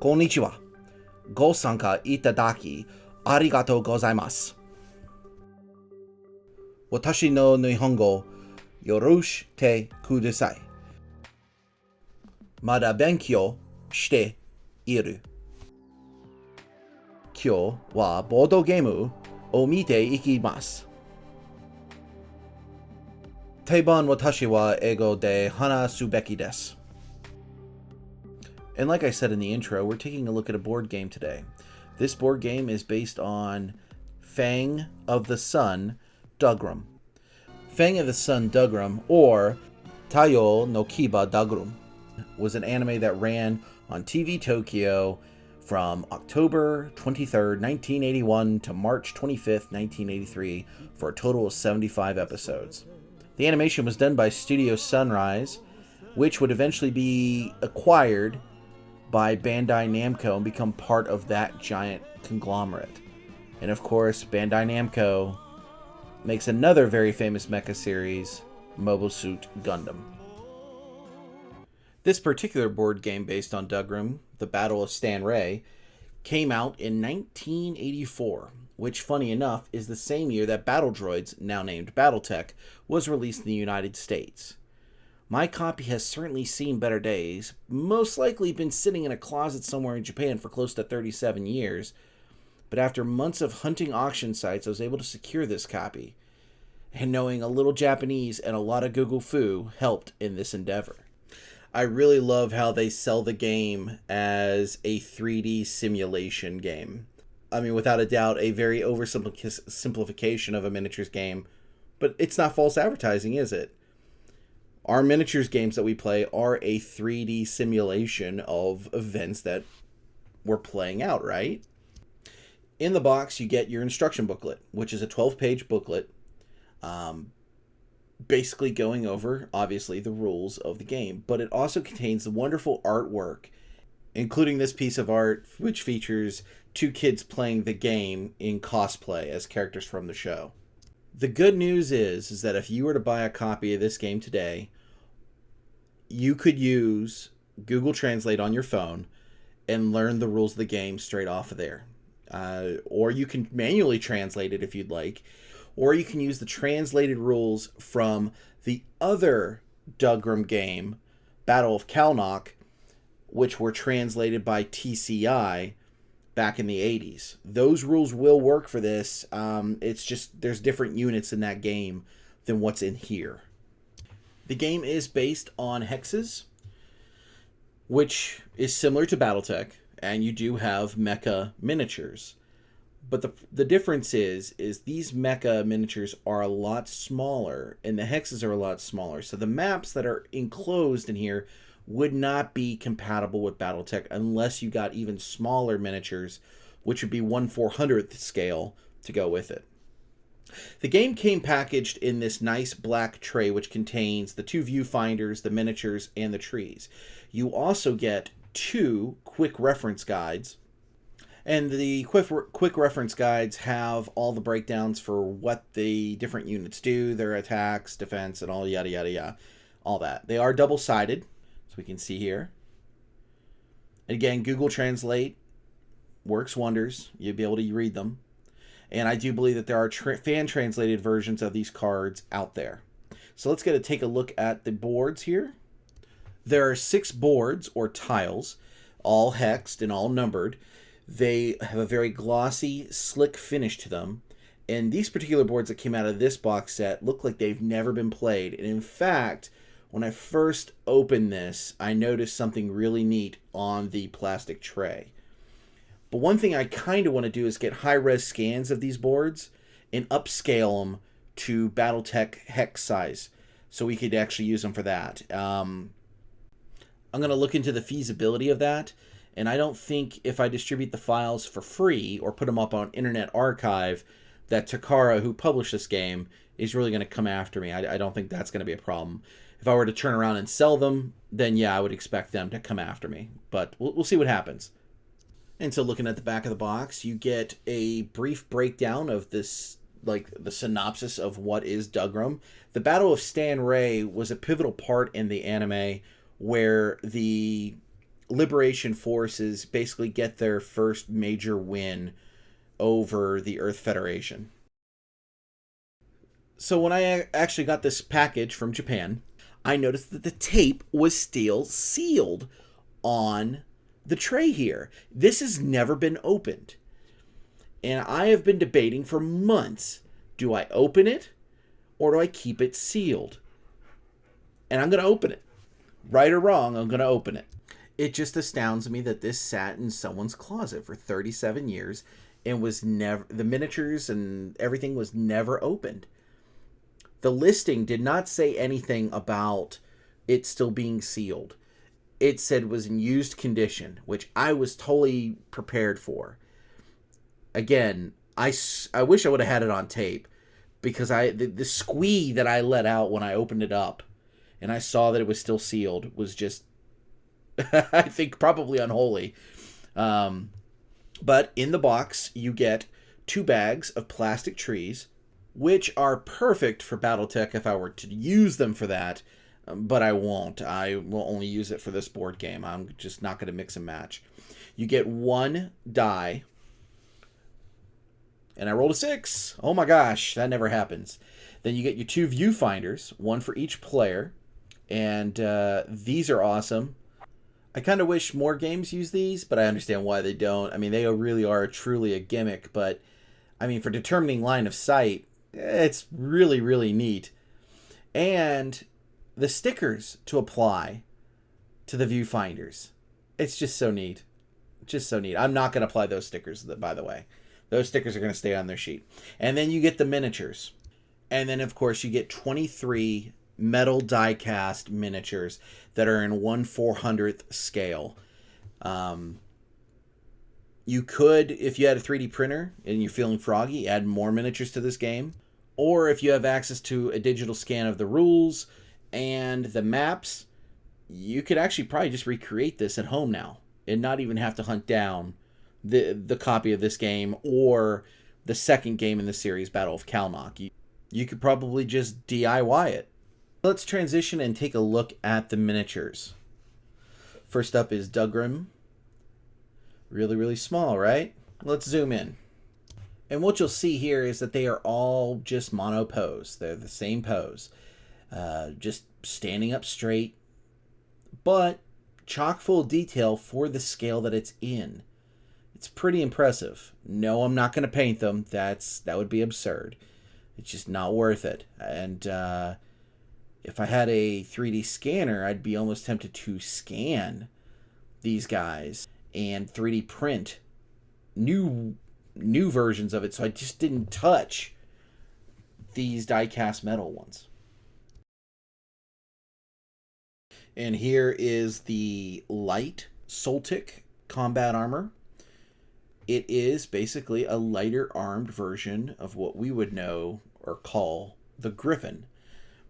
こんにちは。ご参加いただきありがとうございます。私の日本語よろしてください。まだ勉強している。今日はボードゲームを見ていきます。定番私は英語で話すべきです。And like I said in the intro, we're taking a look at a board game today. This board game is based on Fang of the Sun Dougram. Fang of the Sun Dougram, or 太陽の牙ダグラム, was an anime that ran on TV Tokyo from October 23rd, 1981 to March 25th, 1983 for a total of 75 episodes. The animation was done by Studio Sunrise, which would eventually be acquired by Bandai Namco and become part of that giant conglomerate. And of course, Bandai Namco makes another very famous mecha series, Mobile Suit Gundam. This particular board game based on Dougram, The Battle of Stanrey, came out in 1984, which, funny enough, is the same year that Battle Droids, now named Battletech, was released in the United States. My copy has certainly seen better days, most likely been sitting in a closet somewhere in Japan for close to 37 years, but after months of hunting auction sites, I was able to secure this copy, and knowing a little Japanese and a lot of Google Fu helped in this endeavor. I really love how they sell the game as a 3D simulation game. I mean, without a doubt, a very oversimplification of a miniatures game, but it's not false advertising, is it? Our miniatures games that we play are a 3D simulation of events that we're playing out, right? In the box, you get your instruction booklet, which is a 12-page booklet, basically going over, obviously, the rules of the game. But it also contains wonderful artwork, including this piece of art, which features two kids playing the game in cosplay as characters from the show. The good news is that if you were to buy a copy of this game today, you could use Google Translate on your phone and learn the rules of the game straight off of there. Or you can manually translate it if you'd like. Or you can use the translated rules from the other Dougram game, Battle of Kalnock, which were translated by TCI back in the 80s. Those rules will work for this. It's just there's different units in that game than what's in here. The game is based on hexes, which is similar to Battletech, and you do have mecha miniatures. But the difference is these mecha miniatures are a lot smaller, and the hexes are a lot smaller. So the maps that are enclosed in here would not be compatible with Battletech unless you got even smaller miniatures, which would be 1/400th scale to go with it. The game came packaged in this nice black tray, which contains the two viewfinders, the miniatures, and the trees. You also get two quick reference guides, and the quick reference guides have all the breakdowns for what the different units do, their attacks, defense, and all yada yada yada, all that. They are double-sided, so we can see here. And again, Google Translate works wonders. You'll be able to read them. And I do believe that there are fan-translated versions of these cards out there. So let's take a look at the boards here. There are 6 boards, or tiles, all hexed and all numbered. They have a very glossy, slick finish to them. And these particular boards that came out of this box set look like they've never been played. And in fact, when I first opened this, I noticed something really neat on the plastic tray. But one thing I kind of want to do is get high-res scans of these boards and upscale them to Battletech hex size so we could actually use them for that. I'm going to look into the feasibility of that, and I don't think if I distribute the files for free or put them up on Internet Archive that Takara, who published this game, is really going to come after me. I don't think that's going to be a problem. If I were to turn around and sell them, then yeah, I would expect them to come after me. But we'll see what happens. And so looking at the back of the box, you get a brief breakdown of this, like the synopsis of what is Dougram. The Battle of Stanrey was a pivotal part in the anime where the liberation forces basically get their first major win over the Earth Federation. So when I actually got this package from Japan, I noticed that the tape was still sealed on the tray here. This has never been opened. And I have been debating for months, do I open it or do I keep it sealed? And I'm going to open it. Right or wrong, I'm going to open it. It just astounds me that this sat in someone's closet for 37 years and was never, the miniatures and everything was never opened. The listing did not say anything about it still being sealed. It said it was in used condition, which I was totally prepared for. Again, I wish I would have had it on tape, because the squee that I let out when I opened it up and I saw that it was still sealed was just, I think, probably unholy. But in the box, you get 2 bags of plastic trees, which are perfect for Battletech if I were to use them for that, but I won't. I will only use it for this board game. I'm just not going to mix and match. You get 1 die, and I rolled a 6. Oh my gosh, that never happens. Then you get your 2 viewfinders, 1 for each player, and these are awesome. I kind of wish more games use these, but I understand why they don't. I mean, they really are truly a gimmick, but I mean, for determining line of sight, it's really, really neat. And the stickers to apply to the viewfinders. It's just so neat. Just so neat. I'm not going to apply those stickers, by the way. Those stickers are going to stay on their sheet. And then you get the miniatures. And then, of course, you get 23 metal die-cast miniatures that are in 1/400th scale. You could, if you had a 3D printer and you're feeling froggy, add more miniatures to this game. Or if you have access to a digital scan of the rules and the maps, you could actually probably just recreate this at home now and not even have to hunt down the copy of this game or the second game in the series, Battle of Kalnock. You could probably just DIY it. Let's transition and take a look at the miniatures. First up is Dougram. Really, really small, right? Let's zoom in. And what you'll see here is that they are all just mono pose. They're the same pose. Just standing up straight, but chock full of detail for the scale that it's in. It's pretty impressive. No, I'm not going to paint them. That would be absurd. It's just not worth it. And if I had a 3D scanner, I'd be almost tempted to scan these guys and 3D print new versions of it, so I just didn't touch these die-cast metal ones. And here is the light Soltic combat armor. It is basically a lighter armed version of what we would know or call the Griffin.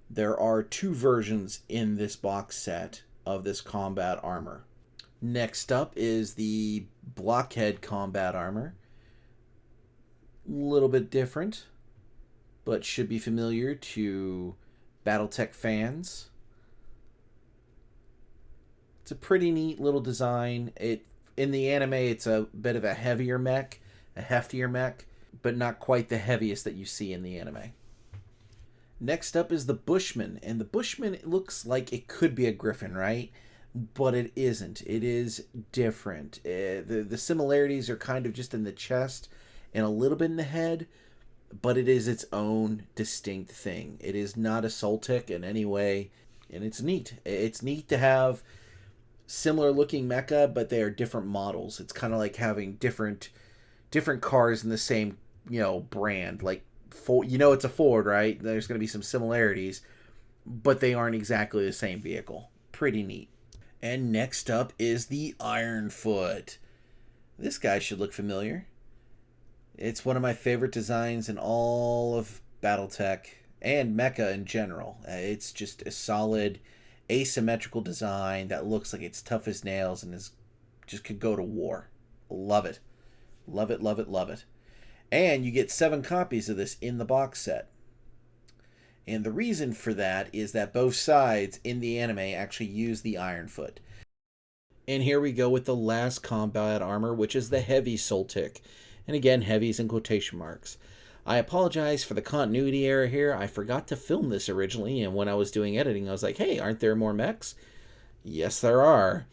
There are 2 versions in this box set of this combat armor. Next up is the Blockhead combat armor. A little bit different, but should be familiar to Battletech fans. It's a pretty neat little design. In the anime, it's a bit of a heavier mech, a heftier mech, but not quite the heaviest that you see in the anime. Next up is the Bushman, and the Bushman looks like it could be a Griffin, right? But it isn't. It is different. The similarities are kind of just in the chest and a little bit in the head, but it is its own distinct thing. It is not a Soltic in any way, and it's neat. It's neat to have similar looking mecha, but they are different models. It's kind of like having different cars in the same, brand. Like, it's a Ford, right? There's going to be some similarities, but they aren't exactly the same vehicle. Pretty neat. And next up is the Ironfoot. This guy should look familiar. It's one of my favorite designs in all of Battletech and Mecha in general. It's just a solid asymmetrical design that looks like it's tough as nails and just could go to war. Love it. Love it, love it, love it. And you get 7 copies of this in the box set. And the reason for that is that both sides in the anime actually use the Ironfoot. And here we go with the last combat armor, which is the heavy Soltic. And again, heavy's in quotation marks. I apologize for the continuity error here. I forgot to film this originally, and when I was doing editing, I was like, hey, aren't there more mechs? Yes, there are.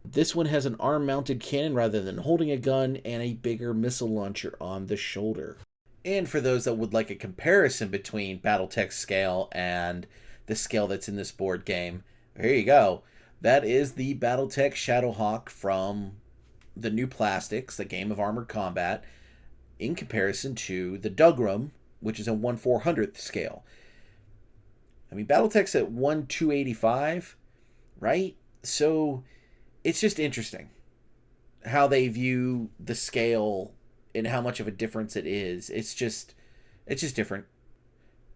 This one has an arm-mounted cannon rather than holding a gun, and a bigger missile launcher on the shoulder. And for those that would like a comparison between Battletech's scale and the scale that's in this board game, here you go. That is the Battletech Shadowhawk from the New Plastics, the Game of Armored Combat, in comparison to the Dougram, which is a 1/400th scale. I mean, Battletech's at 1/285, right? So it's just interesting how they view the scale and how much of a difference it is. It's just different.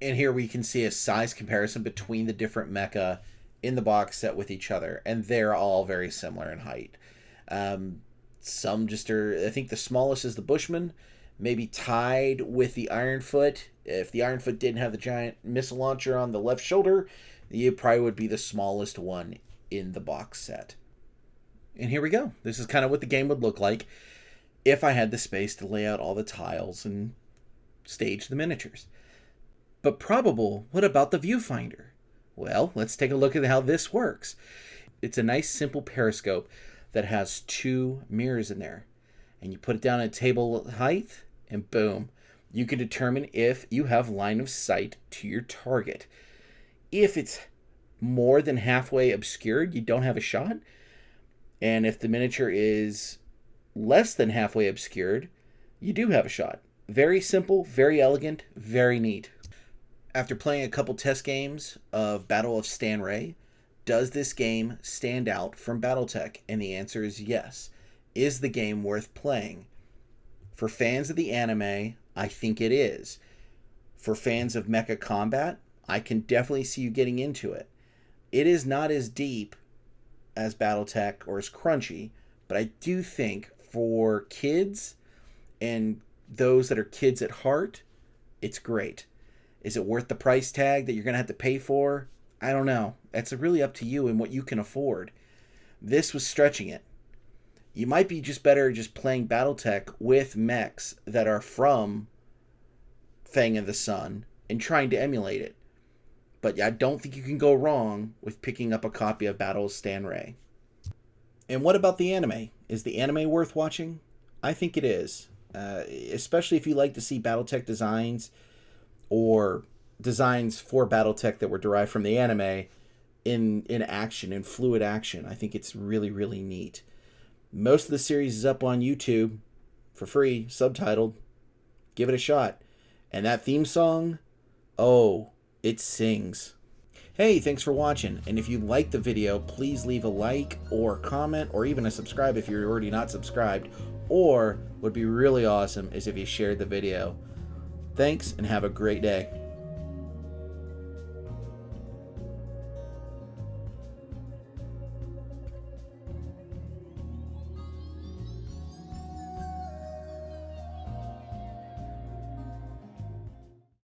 And here we can see a size comparison between the different mecha in the box set with each other, and they're all very similar in height. Some just are, I think the smallest is the Bushman, maybe tied with the Ironfoot. If the Ironfoot didn't have the giant missile launcher on the left shoulder, it probably would be the smallest one in the box set. And here we go. This is kind of what the game would look like if I had the space to lay out all the tiles and stage the miniatures. But probable, what about the Viewfinder? Well, let's take a look at how this works. It's a nice simple periscope that has 2 mirrors in there. And you put it down at table height, and boom, you can determine if you have line of sight to your target. If it's more than halfway obscured, you don't have a shot. And if the miniature is less than halfway obscured, you do have a shot. Very simple, very elegant, very neat. After playing a couple test games of Battle of Stanrey, does this game stand out from Battletech? And the answer is yes. Is the game worth playing? For fans of the anime, I think it is. For fans of mecha combat, I can definitely see you getting into it. It is not as deep as Battletech or as crunchy, but I do think for kids and those that are kids at heart, it's great. Is it worth the price tag that you're going to have to pay for? I don't know. That's really up to you and what you can afford. This was stretching it. You might be just better just playing Battletech with mechs that are from Fang and the Sun and trying to emulate it. But I don't think you can go wrong with picking up a copy of Battle of Stanrey. And what about the anime? Is the anime worth watching? I think it is. Especially if you like to see Battletech designs or designs for Battletech that were derived from the anime in action, in fluid action. I think it's really, really neat. Most of the series is up on YouTube for free, subtitled. Give it a shot. And that theme song, oh, it sings. Hey, thanks for watching. And if you liked the video, please leave a like or comment or even a subscribe if you're already not subscribed. Or, what would be really awesome is if you shared the video. Thanks and have a great day.